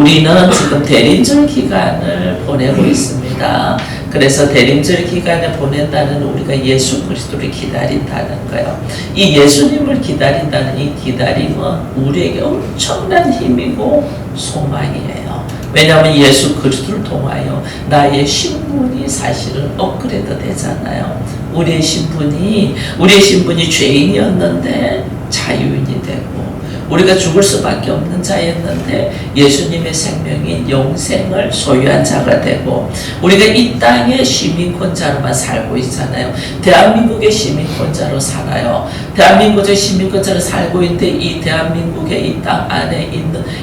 우리는 지금 대림절 기간을 보내고 있습니다. 그래서 대림절 기간을 보낸다는 우리가 예수 그리스도를 기다린다는 거예요. 이 예수님을 기다린다는 이 기다림은 우리에게 엄청난 힘이고 소망이에요. 왜냐하면 예수 그리스도를 통하여 나의 신분이 사실은 업그레이드 되잖아요. 우리의 신분이 죄인이었는데 자유인이 되고, 우리가 죽을 수밖에 없는 자였는데 예수님의 생명인 영생을 소유한 자가 되고, 우리가 이 땅의 시민권자로만 살고 있잖아요. 대한민국의 시민권자로 살아요. 대한민국의 시민권자로 살고 있는데 이 대한민국의 이 땅 안에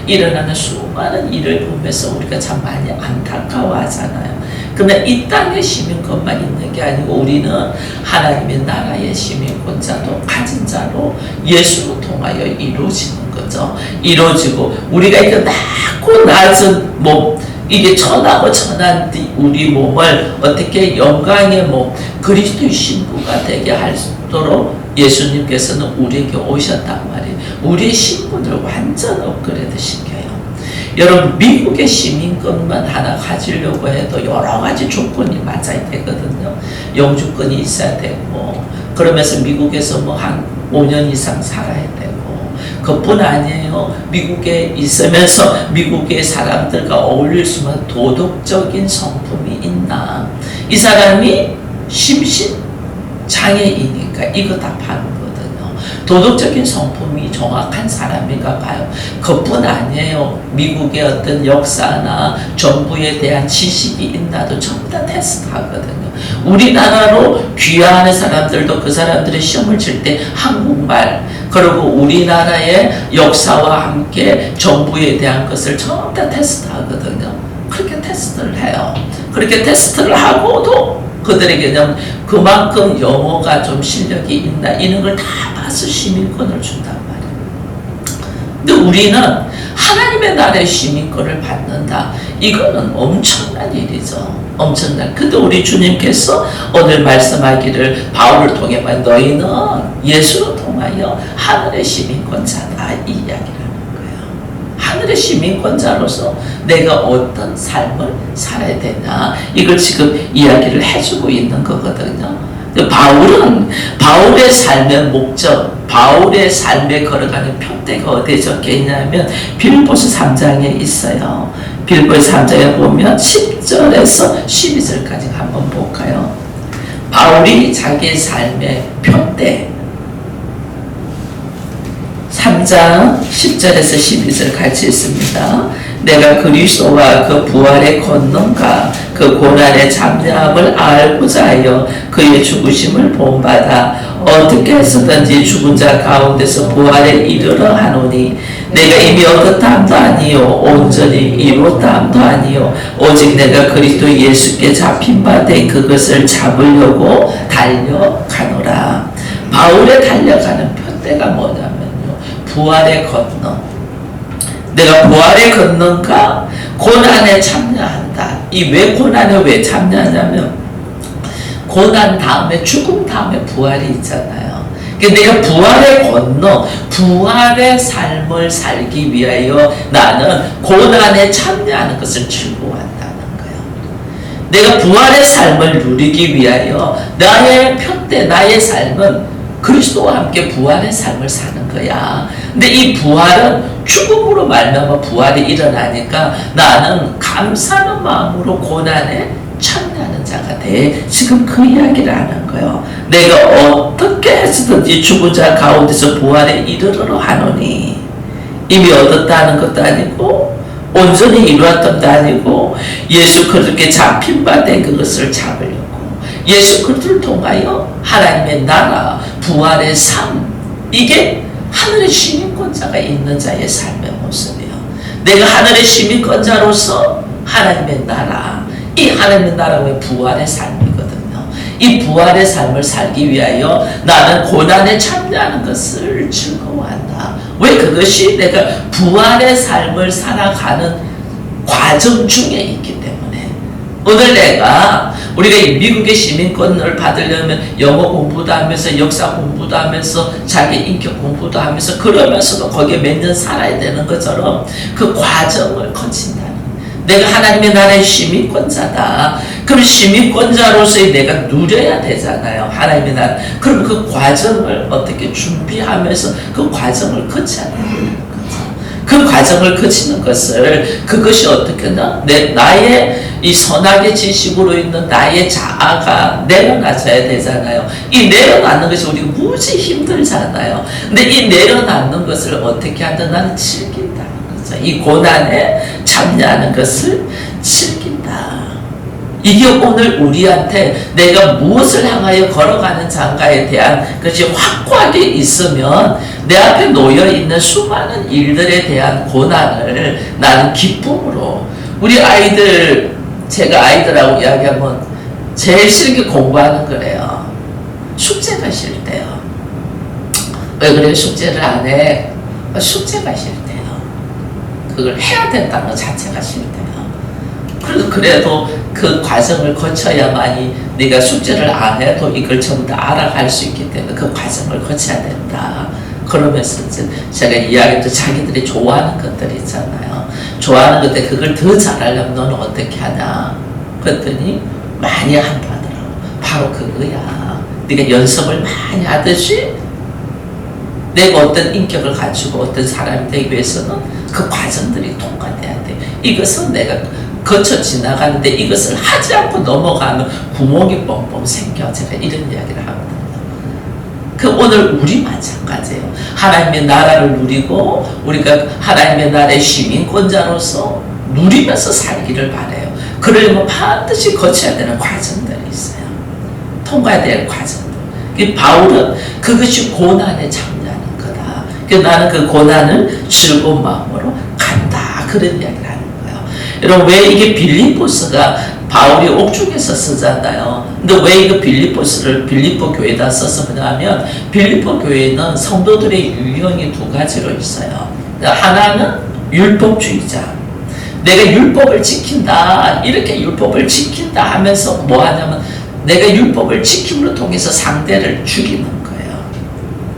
일어나는 수많은 일을 보면서 우리가 참 많이 안타까워하잖아요. 그러나 이 땅의 시민권만 있는 게 아니고 우리는 하나님의 나라의 시민권자도 가진 자로 예수를 통하여 이루어지는 거죠. 이루어지고 우리가 이거 낮고 낮은 몸, 이게 천하고 천한 우리 몸을 어떻게 영광의 몸, 그리스도의 신부가 되게 하도록 예수님께서는 우리에게 오셨단 말이에요. 우리의 신분을 완전 업그레이드 시켜요. 여러분, 미국의 시민권만 하나 가지려고 해도 여러 가지 조건이 맞아야 되거든요. 영주권이 있어야 되고, 그러면서 미국에서 뭐 한 5년 이상 살아야 되고, 그뿐 아니에요. 미국에 있으면서 미국의 사람들과 어울릴 수만 도덕적인 성품이 있나? 이 사람이 심신장애이니까 이거 다 파는 거거든요. 도덕적인 성품이 정확한 사람인가 봐요. 그뿐 아니에요. 미국의 어떤 역사나 정부에 대한 지식이 있나도 전부 다 테스트 하거든요. 우리나라로 귀화하는 사람들도 그 사람들의 시험을 칠 때 한국말, 그리고 우리나라의 역사와 함께 정부에 대한 것을 전부 다 테스트 하거든요. 그렇게 테스트를 해요. 그렇게 테스트를 하고도 그들에게는 그만큼 영어가 좀 실력이 있나 이런 걸 다 봐서 시민권을 준단 말이에요. 근데 우리는 하나님의 나라의 시민권을 받는다. 이거는 엄청난 일이죠. 엄청난. 근데 우리 주님께서 오늘 말씀하기를 바울을 통해 봐, 너희는 예수를 통하여 하늘의 시민권자다, 이 이야기를. 하늘의 시민권자로서 내가 어떤 삶을 살아야 되냐, 이걸 지금 이야기를 해주고 있는 거거든요. 바울은 바울의 삶의 목적, 바울의 삶에 걸어가는 표대가 어디에 적혀 있냐면 빌립보서 3장에 있어요. 빌립보서 3장에 보면 10절에서 12절까지 한번 볼까요? 바울이 자기의 삶의 표대, 3장 10절에서 12절 같이 있습니다. 내가 그리스도와 그 부활의 권능과 그 고난의 참여함을 알고자 하여 그의 죽으심을 본받아 어떻게 해서든지 죽은 자 가운데서 부활에 이르러 하노니, 내가 이미 얻었다함도 아니요 온전히 이뤘다함도 아니요 오직 내가 그리스도 예수께 잡힌 바 된 그것을 잡으려고 달려가노라. 바울의 달려가는 표대가 뭐냐면 부활의 권능. 내가 부활의 권능과 고난에 참여한다. 이 왜 고난에 왜 참여하냐면 고난 다음에 죽음 다음에 부활이 있잖아요. 그러니까 내가 부활의 권능, 부활의 삶을 살기 위하여 나는 고난에 참여하는 것을 즐거워한다는 거예요. 내가 부활의 삶을 누리기 위하여 나의 표대, 나의 삶은 그리스도와 함께 부활의 삶을 사는 거야. 근데 이 부활은 죽음으로 말미암아 부활이 일어나니까 나는 감사하는 마음으로 고난에 참여하는 자가 돼. 지금 그 이야기를 하는 거예요. 내가 어떻게 해서든지 죽은 자 가운데서 부활에 이르러 하노니, 이미 얻었다는 것도 아니고 온전히 이루었던 아니고 예수 그리스도께 잡힌 바 된 그것을 잡으려고 예수 그리스도를 통하여 하나님의 나라, 부활의 삶, 이게 하늘의 시민권자가 있는 자의 삶의 모습이에요. 내가 하늘의 시민권자로서 하나님의 나라, 이 하나님의 나라의 부활의 삶이거든요. 이 부활의 삶을 살기 위하여 나는 고난에 참여하는 것을 즐거워한다. 왜? 그것이 내가 부활의 삶을 살아가는 과정 중에 있기 때문에. 오늘 내가 우리가 이 미국의 시민권을 받으려면 영어 공부도 하면서 역사 공부도 하면서 자기 인격 공부도 하면서 그러면서도 거기에 몇 년 살아야 되는 것처럼 그 과정을 거친다는, 내가 하나님의 나라의 시민권자다. 그럼 시민권자로서의 내가 누려야 되잖아요, 하나님의 나라. 그럼 그 과정을 어떻게 준비하면서 그 과정을 거쳐야 되는 거죠. 그 과정을 거치는 것을, 그것이 어떻게나 나의 이 선악의 지식으로 있는 나의 자아가 내려놔져야 되잖아요. 이 내려놓는 것이 우리가 무지 힘들잖아요. 근데 이 내려놓는 것을 어떻게 하든 나는 즐긴다는 거죠. 이 고난에 참여하는 것을 즐긴다. 이게 오늘 우리한테 내가 무엇을 향하여 걸어가는 장가에 대한 것이 확고하게 있으면 내 앞에 놓여있는 수많은 일들에 대한 고난을 나는 기쁨으로, 우리 아이들, 제가 아이들하고 이야기하면 제일 싫은 게 공부하는 거래요. 숙제가 싫대요. 왜 그래? 숙제를 안 해? 숙제가 싫대요. 그걸 해야 된다는 것 자체가 싫대요. 그래도 그 과정을 거쳐야만이 네가 숙제를 안 해도 이걸 전부 다 알아갈 수 있기 때문에 그 과정을 거쳐야 된다. 그러면서 이제 제가 이야기도 자기들이 좋아하는 것들 있잖아요. 좋아하는 것들, 그걸 더 잘하려면 너는 어떻게 하냐? 그랬더니 많이 한다 하더라고. 바로 그거야. 네가 연습을 많이 하듯이 내가 어떤 인격을 갖추고 어떤 사람이 되기 위해서는 그 과정들이 통과돼야 돼. 이것은 내가 거쳐 지나가는데 이것을 하지 않고 넘어가면 구멍이 뻥뻥 생겨. 제가 이런 이야기를 하거든요. 그 오늘 우리 마찬가지예요. 하나님의 나라를 누리고 우리가 하나님의 나라의 시민권자로서 누리면서 살기를 바라요. 그러려면 반드시 거쳐야 되는 과정들이 있어요. 통과해야 될 과정들. 바울은 그것이 고난에 참여하는 거다. 나는 그 고난을 즐거운 마음으로 간다. 그런 이야기를 하는 거예요. 여러분, 왜 이게 빌립보서가 바울이 옥중에서 쓰잖아요. 근데 왜 이거 빌립보 교회에다 써서 그러냐면, 빌립보 교회는 성도들의 유형이 두 가지로 있어요. 하나는 율법주의자. 내가 율법을 지킨다. 이렇게 율법을 지킨다 하면서 뭐 하냐면, 내가 율법을 지킴으로 통해서 상대를 죽이는 거예요.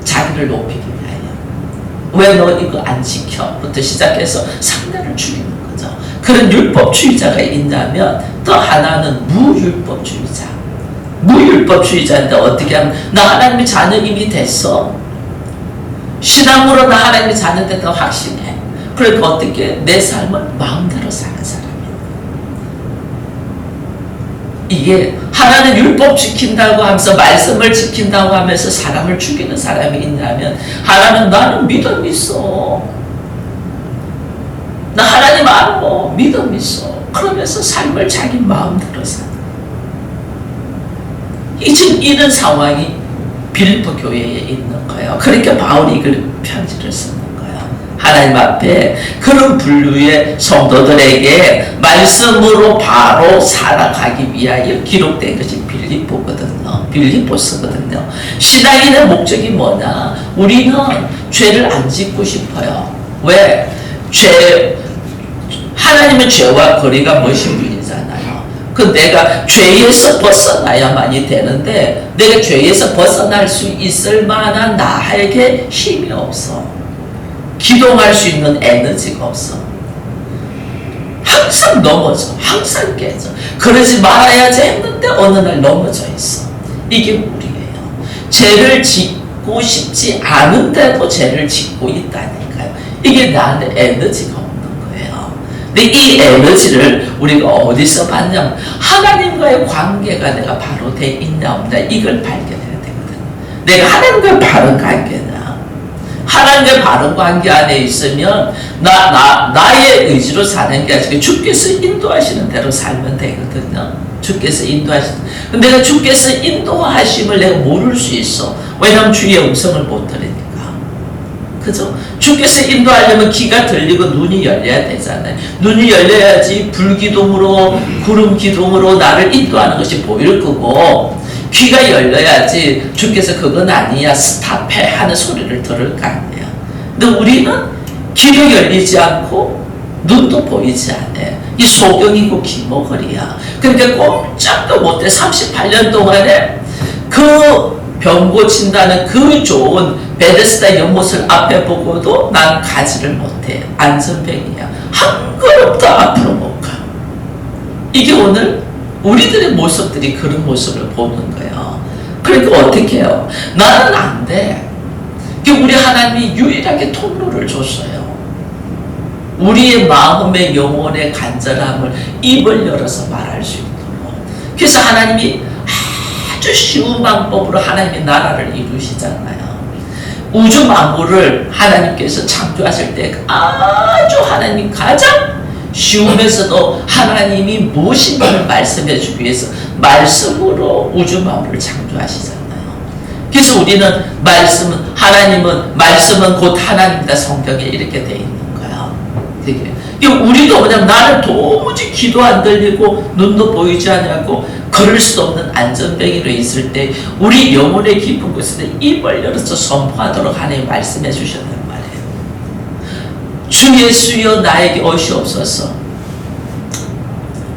자기를 높이기 위하여. 왜 너 이거 안 지켜? 부터 시작해서 상대를 죽이는 거죠. 그런 율법주의자가 있냐면, 또 하나는 무율법주의자. 무율법주의자인데 어떻게 하면, 나 하나님의 자녀 이미 됐어. 신앙으로 나 하나님의 자녀 됐다고 확신해. 그러니까 어떻게 내 삶을 마음대로 사는 사람이에요. 이게 하나는 율법 지킨다고 하면서 말씀을 지킨다고 하면서 사람을 죽이는 사람이 있냐면, 하나는 나는 믿음 있어. 나 하나님 알고 믿음 있어. 그러면서 삶을 자기 마음대로 사는. 지금 이런 상황이 빌립보 교회에 있는 거예요. 그러니까 바울이 이걸 편지를 쓰는 거예요. 하나님 앞에 그런 분류의 성도들에게 말씀으로 바로 살아가기 위하여 기록된 것이 빌립보거든요. 빌립보서거든요. 신앙인의 목적이 뭐냐? 우리는 죄를 안 짓고 싶어요. 왜? 하나님은 죄와 거리가 먼신 분이잖아요. 그 내가 죄에서 벗어나야만이 되는데, 내가 죄에서 벗어날 수 있을 만한 나에게 힘이 없어. 기동할 수 있는 에너지가 없어. 항상 넘어져. 항상 깨져. 그러지 말아야지 했는데 어느 날 넘어져 있어. 이게 우리예요. 죄를 짓고 싶지 않은데도 죄를 짓고 있다니까요. 이게 나한테 에너지가 없는 거예요. 근데 이 에너지를 우리가 어디서 받냐면, 하나님과의 관계가 내가 바로 돼 있냐 없냐, 이걸 발견해야 되거든요. 내가 하나님과의 바른 관계냐. 하나님과의 바른 관계 안에 있으면 나의 의지로 사는 게 아니라 주께서 인도하시는 대로 살면 되거든요. 주께서 인도하시는. 내가 주께서 인도하심을 내가 모를 수 있어. 왜냐하면 주의 음성을 못 들으니까. 그죠? 주께서 인도하려면 귀가 들리고 눈이 열려야 되잖아요. 눈이 열려야지 불기둥으로, 구름기둥으로 나를 인도하는 것이 보일 거고, 귀가 열려야지 주께서 그건 아니야, 스탑해 하는 소리를 들을 거 아니에요. 근데 우리는 귀가 열리지 않고 눈도 보이지 않아. 이 소경이고 기모거리야. 그러니까 꼼짝도 못해. 38년 동안에 그 병 고친다는 그 좋은 베데스다 연못을 앞에 보고도 난 가지를 못해. 안전뱅이야. 한 걸음도 앞으로 못 가. 이게 오늘 우리들의 모습들이 그런 모습을 보는 거예요. 그러니까 어떻게 해요? 나는 안 돼. 우리 하나님이 유일하게 통로를 줬어요. 우리의 마음의 영혼의 간절함을 입을 열어서 말할 수 있도록. 그래서 하나님이 아주 쉬운 방법으로 하나님의 나라를 이루시잖아요. 우주 만물을 하나님께서 창조하실 때 아주 하나님 가장 쉬우면서도 하나님이 무엇인가를 말씀해 주기 위해서 말씀으로 우주 만물을 창조하시잖아요. 그래서 우리는 말씀은 곧 하나님이다. 성경에 이렇게 돼 있는 거야. 되게. 우리도 그냥 나는 도무지 귀도 안 들리고 눈도 보이지 않냐고 걸을 수 없는 안전뱅이로 있을 때 우리 영혼의 깊은 곳에 입을 열어서 선포하도록 하나님 말씀해 주셨단 말이에요. 주 예수여 나에게 오시옵소서.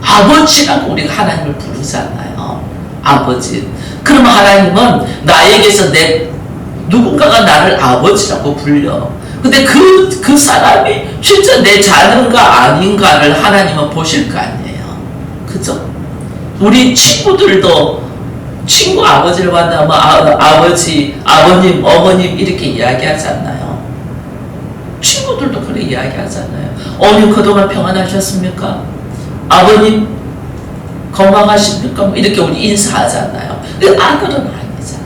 아버지라고 우리가 하나님을 부르잖아요. 아버지. 그러면 하나님은 나에게서 누군가가 나를 아버지라고 불려. 근데 그 사람이 진짜 내 자녀인가 아닌가를 하나님은 보실 거 아니에요. 그죠? 우리 친구들도 친구 아버지를 만나면 아버지, 아버님, 어머님 이렇게 이야기하잖아요. 친구들도 그렇게 이야기하잖아요. 어머님 그동안 평안하셨습니까? 아버님 건강하십니까? 이렇게 우리 인사하잖아요. 근데 아들은 아니잖아.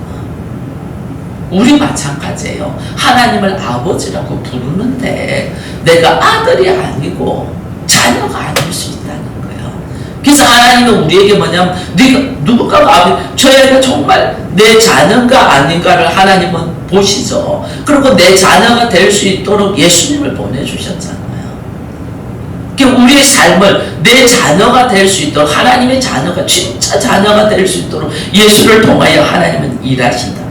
우리 마찬가지예요. 하나님을 아버지라고 부르는데 내가 아들이 아니고 자녀가 아닐 수 있다는 거예요. 그래서 하나님은 우리에게 뭐냐면 누군가가 저 애가 정말 내 자녀가 아닌가를 하나님은 보시죠. 그리고 내 자녀가 될 수 있도록 예수님을 보내주셨잖아요. 우리의 삶을 내 자녀가 될 수 있도록 하나님의 자녀가 진짜 자녀가 될 수 있도록 예수를 통하여 하나님은 일하신단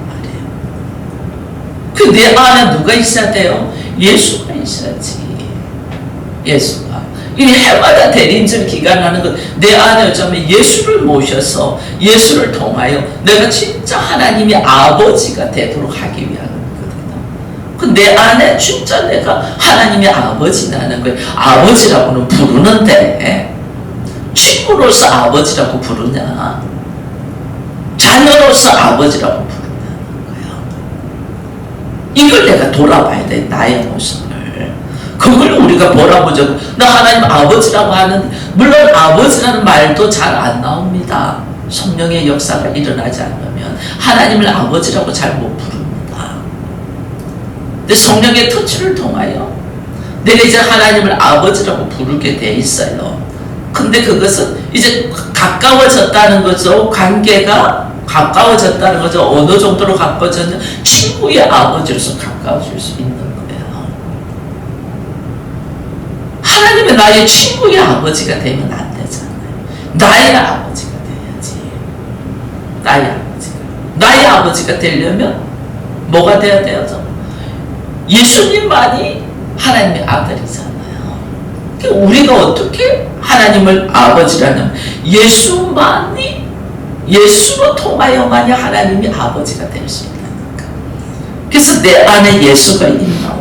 말이에요. 내 안에 누가 있어야 돼요? 예수가 있어야지. 예수가. 이 해마다 대림절 기간하는 것, 내 안에 어쩌면 예수를 모셔서 예수를 통하여 내가 진짜 하나님의 아버지가 되도록 하기 위한 거거든요. 내 안에 진짜 내가 하나님의 아버지라는 거예요. 아버지라고는 부르는데 친구로서 아버지라고 부르냐, 자녀로서 아버지라고 부르냐는 거예요. 이걸 내가 돌아봐야 돼. 나의 모습을. 그걸 우리가 보라보자고. 나 하나님 아버지라고 하는, 물론 아버지라는 말도 잘 안 나옵니다. 성령의 역사가 일어나지 않으면 하나님을 아버지라고 잘 못 부릅니다. 근데 성령의 터치를 통하여 내가 이제 하나님을 아버지라고 부르게 돼 있어요. 근데 그것은 이제 가까워졌다는 거죠. 관계가 가까워졌다는 거죠. 어느 정도로 가까워졌냐? 친구의 아버지로서 가까워질 수 있는 거예요. 하나님은 나의 친구의 아버지가 되면 안 되잖아요. 나의 아버지가 돼야지. 나의 아버지가 되려면 뭐가 돼야 돼요? 예수님만이 하나님의 아들이잖아요. 우리가 어떻게 하나님을 아버지라는, 예수로 통하여만이 하나님이 아버지가 될 수 있다니까. 그래서 내 안에 예수가 있나.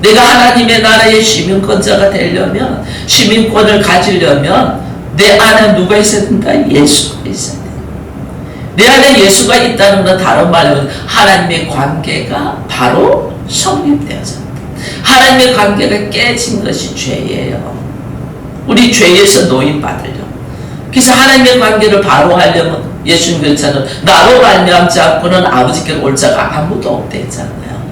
내가 하나님의 나라의 시민권자가 되려면, 시민권을 가지려면 내 안에 누가 있어야 된다? 예수가 있어야 된다. 내 안에 예수가 있다는 건 다른 말로 하나님의 관계가 바로 성립되어졌다. 하나님의 관계가 깨진 것이 죄예요. 우리 죄에서 노인받으려. 그래서 하나님의 관계를 바로 하려면 예수님 그렇잖아요. 나로 말미암지 않고는 아버지께 올 자가 아무도 없다 했잖아요.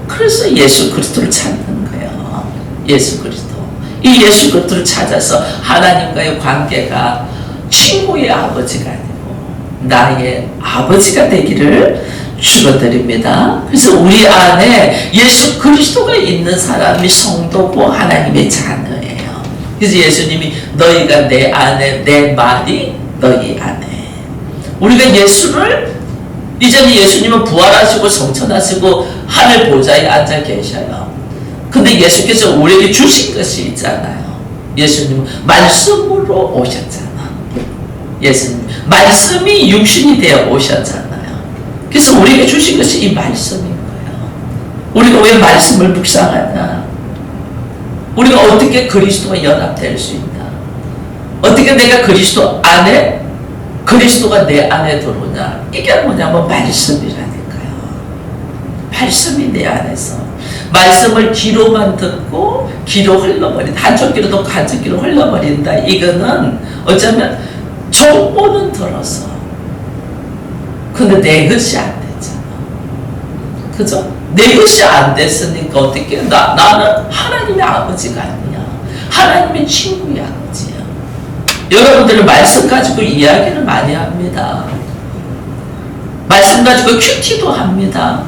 그래서 예수 그리스도를 찾는 거예요. 예수 그리스도. 이 예수 그리스도를 찾아서 하나님과의 관계가 친구의 아버지가 아니고 나의 아버지가 되기를 축원드립니다. 그래서 우리 안에 예수 그리스도가 있는 사람이 성도고 하나님의 자녀예요. 그래서 예수님이 너희가 내 안에, 내 말이 너희 안에. 우리가 예수를, 이제는 예수님은 부활하시고 성천하시고 하늘 보좌에 앉아 계셔요. 근데 예수께서 우리에게 주신 것이 있잖아요. 예수님은 말씀으로 오셨잖아. 예수님 말씀이 육신이 되어 오셨잖아요. 그래서 우리에게 주신 것이 이 말씀인 거예요. 우리가 왜 말씀을 묵상하냐? 우리가 어떻게 그리스도와 연합될 수 있나? 어떻게 내가 그리스도 안에, 그리스도가 내 안에 들어오냐? 이게 뭐냐면 말씀이라니까요. 말씀이 내 안에서. 말씀을 귀로만 듣고 귀로 흘러버린다. 한쪽 귀로도 한쪽 귀로 흘러버린다. 이거는 어쩌면 정보는 들어서. 근데 내 것이 안 됐잖아. 그죠? 내 것이 안 됐으니까 어떻게 나는 하나님의 아버지가 아니야. 하나님의 친구야, 아버지야. 여러분들은 말씀 가지고 이야기를 많이 합니다. 말씀 가지고 큐티도 합니다.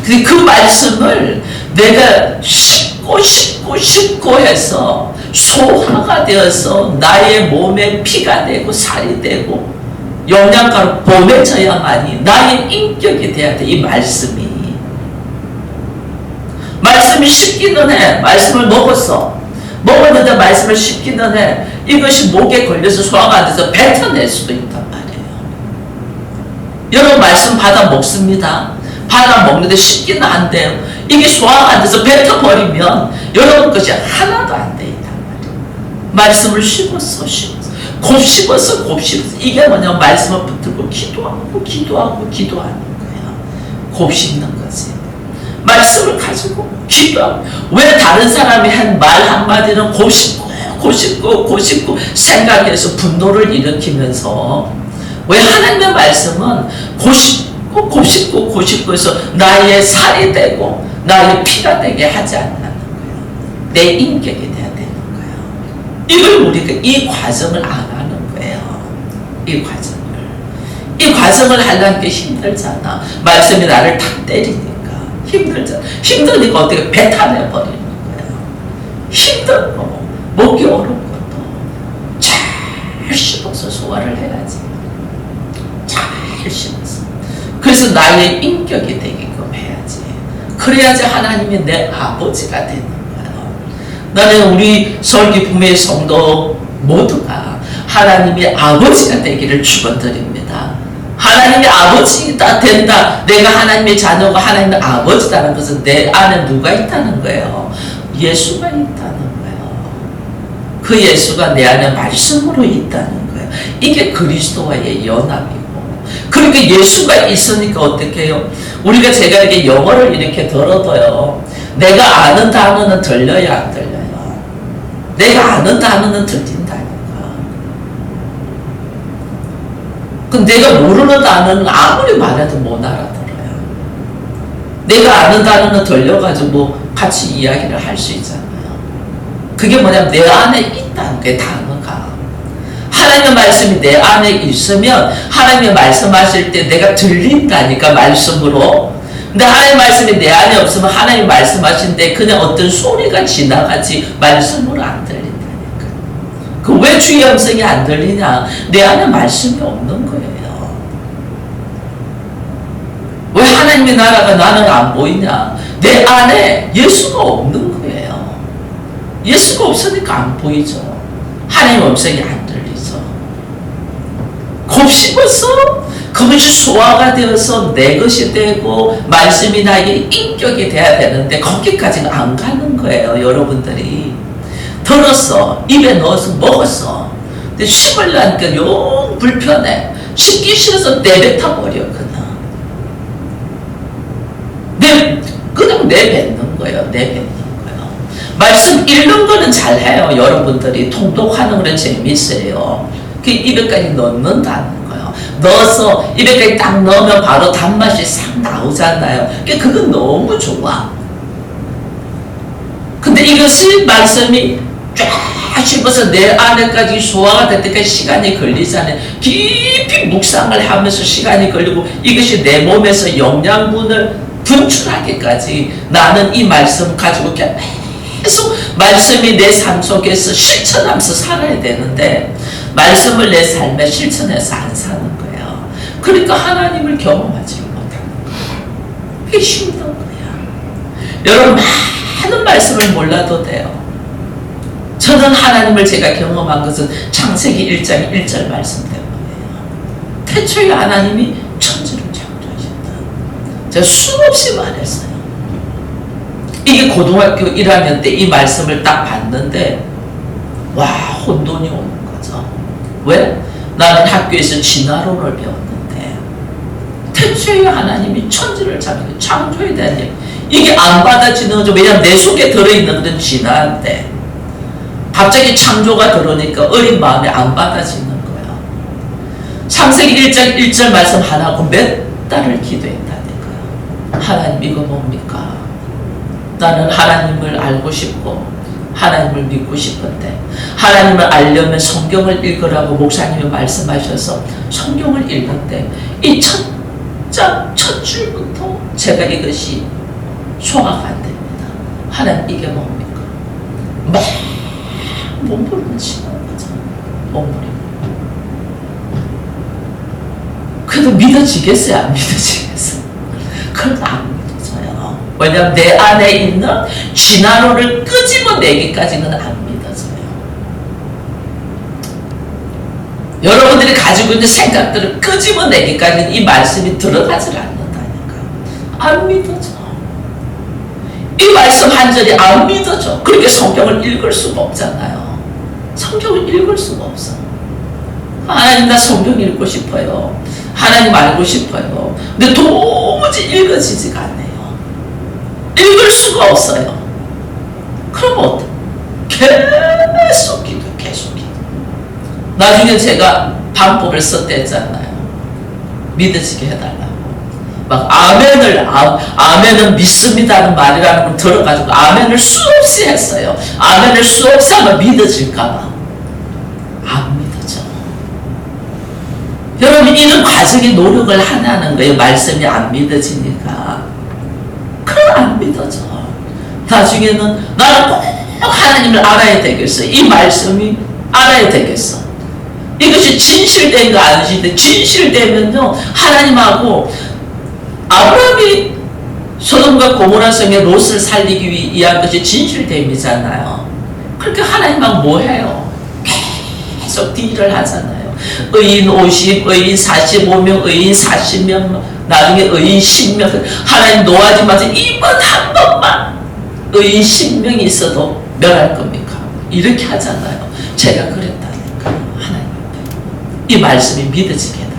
그 말씀을 내가 씹고 해서 소화가 되어서 나의 몸에 피가 되고 살이 되고 영양가로 보내져야만이 나의 인격이 돼야 돼. 이 말씀이. 말씀이 씹기는 해. 말씀을 먹었어. 먹었는데 말씀을 씹기는 해. 이것이 목에 걸려서 소화가 안 돼서 뱉어낼 수도 있단 말이에요. 여러분 말씀 받아 먹습니다. 받아 먹는데 씹기는 안 돼요. 이게 소화가 안 돼서 뱉어버리면 여러분 것이 하나도 안 돼 있단 말이에요. 말씀을 씹었어. 곱씹어서 이게 뭐냐면 말씀을 붙들고 기도하는 거야. 곱씹는 거지. 말씀을 가지고 기도하고. 왜 다른 사람이 한 말 한마디는 곱씹고 생각해서 분노를 일으키면서 왜 하나님의 말씀은 곱씹고 해서 나의 살이 되고 나의 피가 되게 하지 않는 거예요. 내 인격이 돼야 되는 거예요. 이걸 우리가 이 과정을 안 하는 거예요. 이 과정을 하려는 게 힘들잖아. 말씀이 나를 탁 때리니까 힘들잖아. 힘드니까 어떻게 뱉어내 버리는 거예요. 힘든 거, 먹기 어려운 것도 잘 씹어서 소화를 해야지. 잘 씹어서. 그래서 나의 인격이 되게끔 해야지. 그래야지 하나님이 내 아버지가 되는 거예요. 나는 우리 설기품의 성도 모두가 하나님의 아버지가 되기를 축원드립니다. 하나님의 아버지가 된다. 내가 하나님의 자녀가 하나님의 아버지라는 것은 내 안에 누가 있다는 거예요? 예수가 있다는 거예요. 그 예수가 내 안에 말씀으로 있다는 거예요. 이게 그리스도와의 연합이고. 그러니까 예수가 있으니까 어떻게 해요? 제가 이렇게 영어를 이렇게 들어도요. 내가 아는 단어는 들려요, 안 들려요? 내가 아는 단어는 들린다니까. 근데 내가 모르는 단어는 아무리 말해도 못 알아들어요. 내가 아는 단어는 들려가지고 같이 이야기를 할 수 있잖아요. 그게 뭐냐면 내 안에 있다는 게 단어가. 하나님의 말씀이 내 안에 있으면 하나님이 말씀하실 때 내가 들린다니까, 말씀으로. 근데 하나님의 말씀이 내 안에 없으면 하나님이 말씀하신데 그냥 어떤 소리가 지나가지 말씀으로 안 들린다니까. 그 왜 주의 음성이 안 들리냐? 내 안에 말씀이 없는 거예요. 왜 하나님의 나라가 나는 안 보이냐? 내 안에 예수가 없는 거예요. 예수가 없으니까 안 보이죠. 하나님의 음성이 안 들리죠. 곱씹어서 그것이 소화가 되어서 내 것이 되고 말씀이 나에게 인격이 돼야 되는데 거기까지는 안 가는 거예요. 여러분들이 들었어, 입에 넣어서 먹었어. 근데 씹으려니까 영 불편해. 씹기 싫어서 내뱉어 버려. 그냥 내뱉는 거예요. 내뱉는 거예요. 말씀 읽는 거는 잘해요. 여러분들이 통독하는 거는 재밌어요. 그 입에까지 넣는다는 거예요. 넣어서 입에까지 딱 넣으면 바로 단맛이 싹 나오잖아요. 그건 너무 좋아. 근데 이것이 말씀이 쫙 씹어서 내 안에까지 소화가 될 때까지 시간이 걸리잖아요. 깊이 묵상을 하면서 시간이 걸리고 이것이 내 몸에서 영양분을 분출하기까지 나는 이 말씀 가지고 계속 말씀이 내 삶 속에서 실천하면서 살아야 되는데 말씀을 내 삶에 실천해서 안 사는 거예요. 그러니까 하나님을 경험하지 못하는 거예요. 그게 힘든 거야. 여러분 많은 말씀을 몰라도 돼요. 저는 하나님을 제가 경험한 것은 창세기 1장 1절 말씀 때문이에요. 태초에 하나님이 천지를 창조하셨다. 제가 수없이 말했어요. 이게 고등학교 1학년 때 이 말씀을 딱 봤는데 와, 혼돈이 오는 거죠. 왜? 나는 학교에서 진화론을 배웠는데 태초에 하나님이 천지를 창조에 대한 얘기, 이게 안 받아지는 거죠. 왜냐하면 내 속에 들어있는 건 진화인데 갑자기 창조가 들어오니까 어린 마음에 안 받아지는 거야. 창세기 1장 1절 말씀 하나고 몇 달을 기도했다니까요. 하나님 이거 뭡니까? 나는 하나님을 알고 싶고 하나님을 믿고 싶은데 하나님을 알려면 성경을 읽으라고 목사님이 말씀하셔서 성경을 읽는데 이 첫 줄부터 제가 이것이 소화가 안 됩니다. 하나님 이게 뭡니까? 막 몸부림을 치는 거죠. 몸부림. 그래도 믿어지겠어요? 안 믿어지겠어요? 그래도 안 믿어져요. 왜냐하면 내 안에 있는 진화론을 끄집어내기까지는 안 믿어져요. 여러분들이 가지고 있는 생각들을 끄집어내기까지는 이 말씀이 들어가질 않는다니까요. 안 믿어져. 이 말씀 한 절이 안 믿어져. 그렇게 성경을 읽을 수가 없잖아요. 성경을 읽을 수가 없어. 하나님 나 성경 읽고 싶어요. 하나님 알고 싶어요. 근데 도무지 읽어지지가 않네요. 읽을 수가 없어요. 그럼 어떡해? 계속 기도. 나중에 제가 방법을 썼댔잖아요. 믿어지게 해달라고. 막 아멘은 믿습니다는 말이라는 걸 들어가지고 아멘을 수없이 했어요. 아멘을 수없이 하면 믿어질까봐. 안 믿어져. 여러분 이런 과정의 노력을 하냐는 거예요. 말씀이 안 믿어지니까. 그럼 안 믿어져. 나중에는 나는 꼭 하나님을 알아야 되겠어. 이 말씀이 알아야 되겠어. 이것이 진실된 거 아니신데 진실되면요 하나님하고 아브라함이 소돔과 고모라 성에 롯을 살리기 위한 것이 진실됨이잖아요. 그렇게 하나님하고 뭐 해요? 계속 딜을 하잖아요. 의인 50, 의인 45명, 의인 40명, 나중에 의인 10명. 하나님 놓아지 마세요. 이번 한 번만 의인 10명이 있어도 멸할 겁니까? 이렇게 하잖아요. 제가 그랬다니까요. 하나님 이 말씀이 믿어지게 해달라고.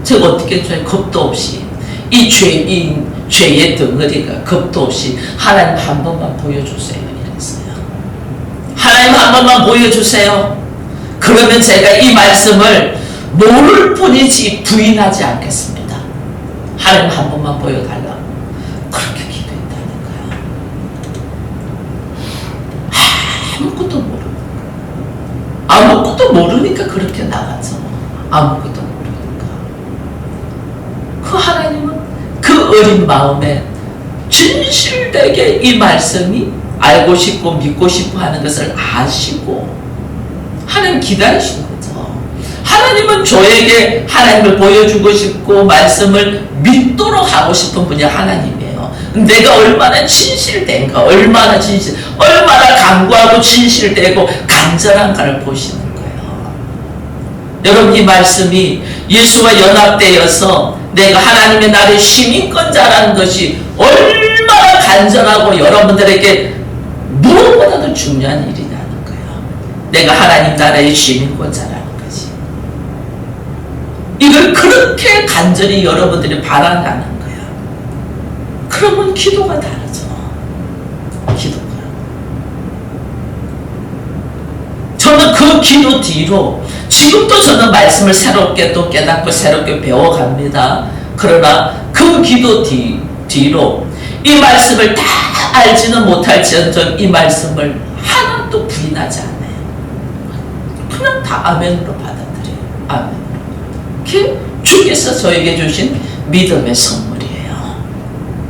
제가 어떻게 해줘요? 겁도 없이 이 죄의 덩어리가 겁도 없이 하나님 한 번만 보여주세요 이랬어요. 하나님 한 번만 보여주세요. 그러면 제가 이 말씀을 모를 뿐이지 부인하지 않겠습니다. 하나님 한 번만 보여달라고. 그렇게 기도했다니까요. 아무것도 모르니까 그렇게 나가죠. 아무것도 모르니까. 그 하나님은 그 어린 마음에 진실되게 이 말씀이 알고 싶고 믿고 싶어 하는 것을 아시고 하나님 기다리시는 거죠. 하나님은 저에게 하나님을 보여주고 싶고 말씀을 믿도록 하고 싶은 분이 하나님이에요. 내가 얼마나 진실된가, 얼마나 간구하고 진실되고 간절한가를 보시는 거예요. 여러분 이 말씀이 예수와 연합되어서 내가 하나님의 나라의 시민권자라는 것이 얼마나 간절하고 여러분들에게 무엇보다도 중요한 일이라는 거예요. 내가 하나님 나라의 시민권자라는 것이. 이걸 그렇게 간절히 여러분들이 바라는 거예요. 그러면 기도가 다르죠. 기도가. 저는 그 기도 뒤로 지금도 저는 말씀을 새롭게 또 깨닫고 새롭게 배워갑니다. 그러나 그 기도 뒤로 이 말씀을 다 알지는 못할지언정 이 말씀을 하나도 부인하지 않아요. 그냥 다 아멘으로 받아들여요. 아멘. 그게 주께서 저에게 주신 믿음의 선물이에요.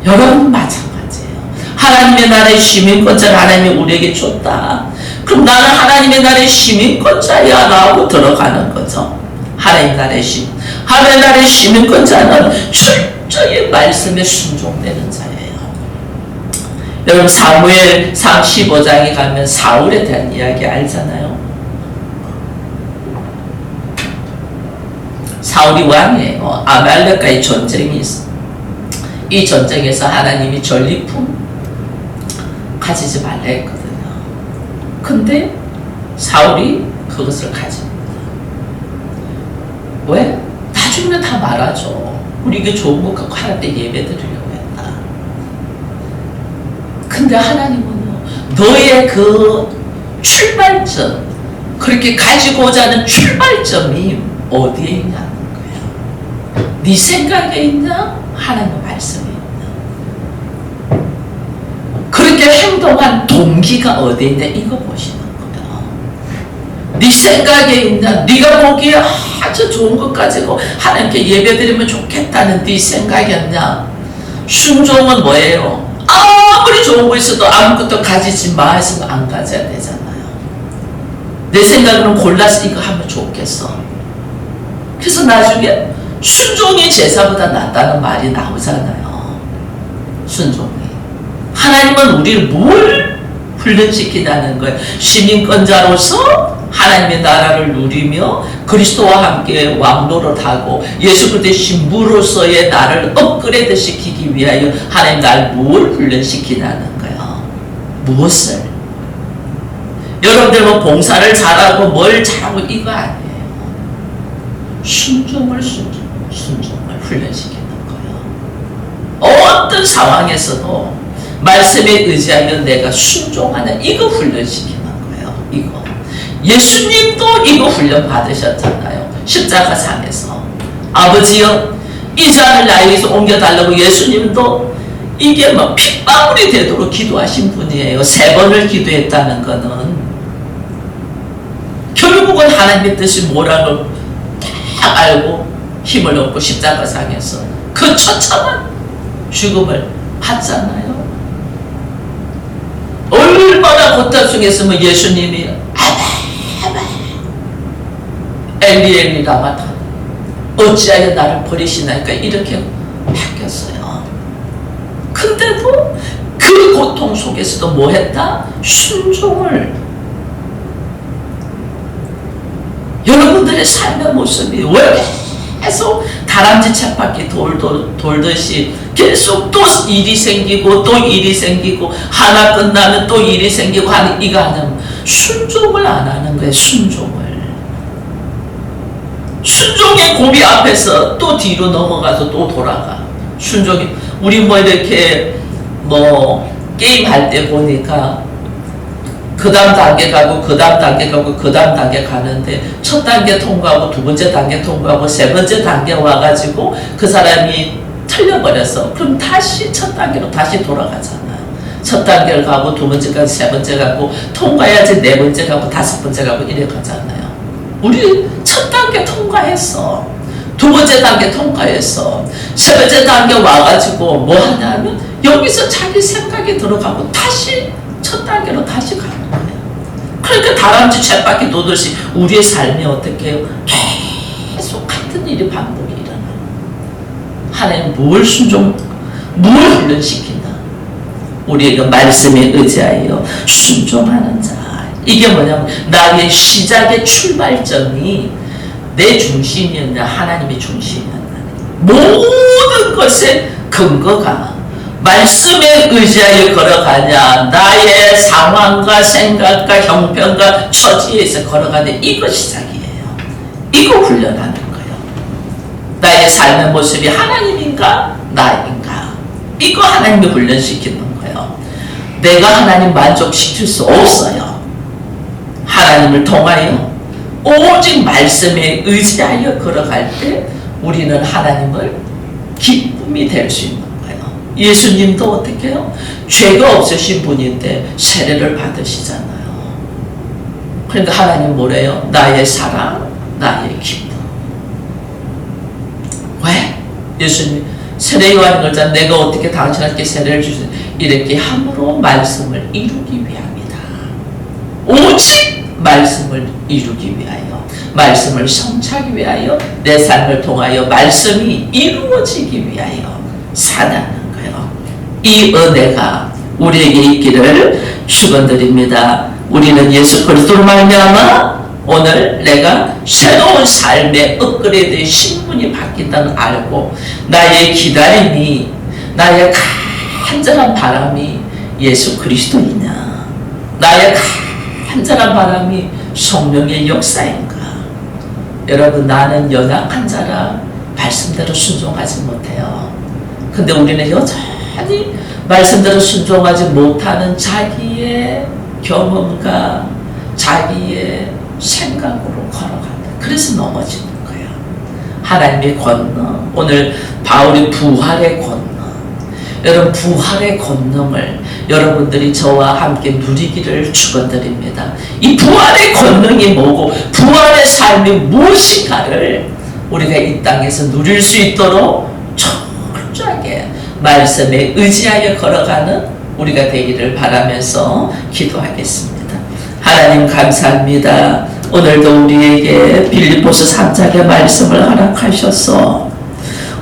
여러분 마찬가지예요. 하나님의 나라의 시민권자를 하나님이 우리에게 줬다. 그럼 나는 하나님의 나라의 시민권자야 라고 들어가는 거죠. 하나님 나라의 시민. 하나님 나라의 시민권자는 철저히 말씀에 순종되는 자예요. 여러분 사무엘상 15장에 가면 사울에 대한 이야기 알잖아요. 사울이 왕이에요. 아말렉과의 전쟁이 있어. 이 전쟁에서 하나님이 전리품 가지지 말라 했거든요. 근데 사울이 그것을 가집니다. 왜? 나중에 다 말하죠. 우리 이게 좋은 것 갖고 하나님께 예배 드리려고 했다. 근데 하나님은요, 너의 그 출발점, 그렇게 가지고자 하는 출발점이 어디에 있냐는 거예요. 네 생각에 있냐? 하나님의 말씀에 있냐? 그렇게 행동한 동기가 어디에 있냐? 이거 보시는 거예요. 네 생각에 있냐? 네가 보기에 아주 좋은 것 가지고 하나님께 예배드리면 좋겠다는 네 생각이었냐? 순종은 뭐예요? 아무리 좋은 거 있어도 아무것도 가지지 마 했으면 안 가져야 되잖아요. 내 생각으로는 골라서 이거 하면 좋겠어. 그래서 나중에 순종이 제사보다 낫다는 말이 나오잖아요. 순종이. 하나님은 우리를 뭘 훈련시키다는 거예요. 시민권자로서 하나님의 나라를 누리며 그리스도와 함께 왕노릇하고 예수 그리스도의 신부로서의 나를 업그레이드 시키기 위하여 하나님 날 뭘 훈련시키냐는 거예요. 무엇을? 여러분들 뭐 봉사를 잘하고 뭘 잘하고 이거 아니에요. 순종을 훈련시키는 거예요. 어떤 상황에서도 말씀에 의지하면 내가 순종하는 이거 훈련시키는 거예요. 이거. 예수님도 이거 훈련 받으셨잖아요. 십자가상에서. 아버지여 이 잔을 나에게서 옮겨달라고 예수님도 이게 뭐 핏방울이 되도록 기도하신 분이에요. 3번을 기도했다는 거는 결국은 하나님의 뜻이 뭐라는 걸 다 알고 힘을 얻고 십자가상에서 그 처참한 죽음을 받잖아요. 얼마나 고통 속에 있으면 예수님이 엘리 엘리 라마 어찌하여 나를 버리시나니까 이렇게 바뀌었어요. 근데도 그 고통 속에서도 뭐 했다? 순종을. 여러분들의 삶의 모습이 왜 계속 다람쥐 쳇바퀴 돌듯이 계속 또 일이 생기고 또 일이 생기고 하나 끝나면 또 일이 생기고 하는 이거 하냐면 순종을 안 하는 거예요. 순종의 고비 앞에서 또 뒤로 넘어가서 또 돌아가. 순종이 우리 뭐 이렇게 뭐 게임 할 때 보니까 그 다음 단계 가고 그 다음 단계 가고 그 다음 단계 가는데 첫 단계 통과하고 두 번째 단계 통과하고 세 번째 단계 와가지고 그 사람이 틀려버렸어. 그럼 다시 첫 단계로 다시 돌아가잖아요. 첫 단계를 가고 두 번째 가고 세 번째 가고 통과해야지 네 번째 가고 다섯 번째 가고 이래 가잖아요. 우리 첫 단계 통과했어. 두 번째 단계 통과했어. 세 번째 단계 와가지고 뭐 하냐면 여기서 자기 생각이 들어가고 다시 첫 단계로 다시 가는 거예요. 그러니까 다람쥐 쳇바퀴 도듯이 우리의 삶이 어떻게 해요? 계속 같은 일이 반복이 일어나요. 하나님 뭘 훈련시킨다? 우리에게 말씀에 의지하여 순종하는 자. 이게 뭐냐면 나의 시작의 출발점이 내 중심이었냐 하나님의 중심이었냐. 모든 것의 근거가 말씀에 의지하여 걸어가냐 나의 상황과 생각과 형편과 처지에서 걸어가냐 이거 시작이에요. 이거 훈련하는 거예요. 나의 삶의 모습이 하나님인가 나인가 이거 하나님이 훈련시키는 거예요. 내가 하나님 만족시킬 수 없어요. 하나님을 통하여 오직 말씀에 의지하여 걸어갈 때 우리는 하나님을 기쁨이 될 수 있는 거예요. 예수님도 어떻게 해요? 죄가 없으신 분인데 세례를 받으시잖아요. 그러니까 하나님 뭐래요? 나의 사랑, 나의 기쁨. 왜? 예수님 세례 요한이 그러잖아요. 내가 어떻게 당신에게 세례를 주시냐 이렇게 함으로 말씀을 이루기 위함이다. 오직 말씀을 이루기 위하여 말씀을 성취하기 위하여 내 삶을 통하여 말씀이 이루어지기 위하여 사는 거예요. 이 은혜가 우리에게 있기를 축원드립니다. 우리는 예수 그리스도로 말미암아 오늘 내가 새로운 삶의 업그레이드의 신분이 바뀐다는 알고 나의 기다림이 나의 간절한 바람이 예수 그리스도이냐, 나의 간절한 바람이 성령의 역사인가. 여러분, 나는 연약한 자라 말씀대로 순종하지 못해요. 근데 우리는 여전히 말씀대로 순종하지 못하는 자기의 경험과 자기의 생각으로 걸어간다. 그래서 넘어지는 거예요. 하나님의 권능, 오늘 바울이 부활의 권능, 여러분 부활의 권능을 여러분들이 저와 함께 누리기를 축원드립니다. 이 부활의 권능이 뭐고 부활의 삶이 무엇인가를 우리가 이 땅에서 누릴 수 있도록 철저하게 말씀에 의지하여 걸어가는 우리가 되기를 바라면서 기도하겠습니다. 하나님 감사합니다. 오늘도 우리에게 빌립보서 3장의 말씀을 허락하셔서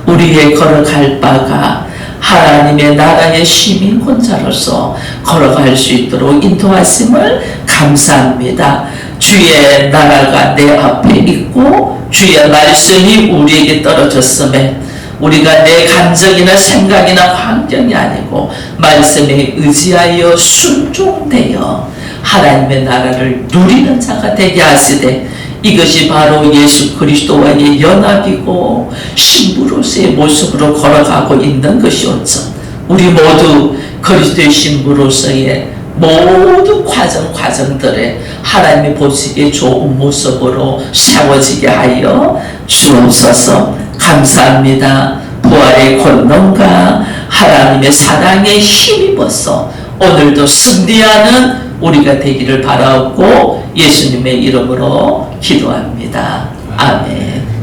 우리의 걸어갈 바가 하나님의 나라의 시민권자로서 걸어갈 수 있도록 인도하심을 감사합니다. 주의 나라가 내 앞에 있고 주의 말씀이 우리에게 떨어졌음에 우리가 내 감정이나 생각이나 환경이 아니고 말씀에 의지하여 순종되어 하나님의 나라를 누리는 자가 되게 하시되 이것이 바로 예수 그리스도와의 연합이고 신부로서의 모습으로 걸어가고 있는 것이었죠. 우리 모두 그리스도의 신부로서의 모든 과정들에 하나님이 보시기에 좋은 모습으로 세워지게 하여 주옵소서. 감사합니다. 부활의 권능과 하나님의 사랑에 힘입어서 오늘도 승리하는 우리가 되기를 바라고 예수님의 이름으로 기도합니다. 아멘.